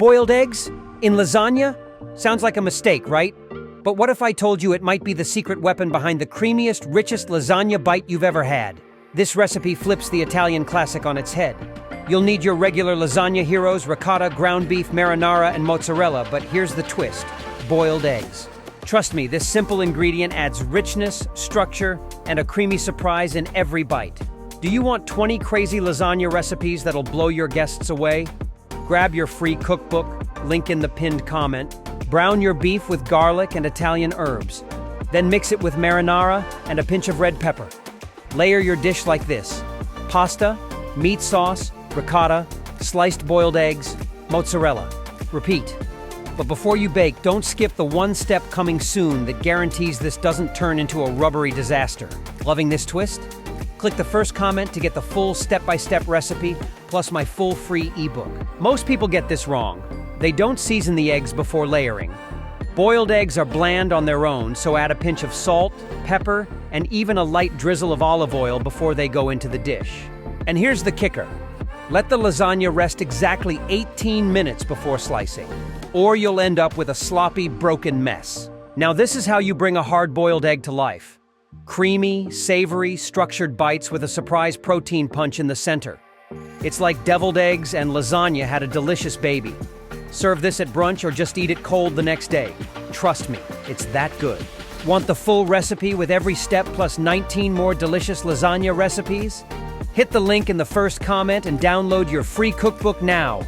Boiled eggs? In lasagna? Sounds like a mistake, right? But what if I told you it might be the secret weapon behind the creamiest, richest lasagna bite you've ever had? This recipe flips the Italian classic on its head. You'll need your regular lasagna heroes, ricotta, ground beef, marinara, and mozzarella, but here's the twist: boiled eggs. Trust me, this simple ingredient adds richness, structure, and a creamy surprise in every bite. Do you want 20 crazy lasagna recipes that'll blow your guests away? Grab your free cookbook, link in the pinned comment. Brown your beef with garlic and Italian herbs. Then mix it with marinara and a pinch of red pepper. Layer your dish like this: pasta, meat sauce, ricotta, sliced boiled eggs, mozzarella. Repeat. But before you bake, don't skip the one step coming soon that guarantees this doesn't turn into a rubbery disaster. Loving this twist? Click the first comment to get the full step-by-step recipe, plus my full free ebook. Most people get this wrong. They don't season the eggs before layering. Boiled eggs are bland on their own, so add a pinch of salt, pepper, and even a light drizzle of olive oil before they go into the dish. And here's the kicker. Let the lasagna rest exactly 18 minutes before slicing, or you'll end up with a sloppy, broken mess. Now this is how you bring a hard-boiled egg to life. Creamy, savory, structured bites with a surprise protein punch in the center. It's like deviled eggs and lasagna had a delicious baby. Serve this at brunch or just eat it cold the next day. Trust me, it's that good. Want the full recipe with every step plus 19 more delicious lasagna recipes? Hit the link in the first comment and download your free cookbook now.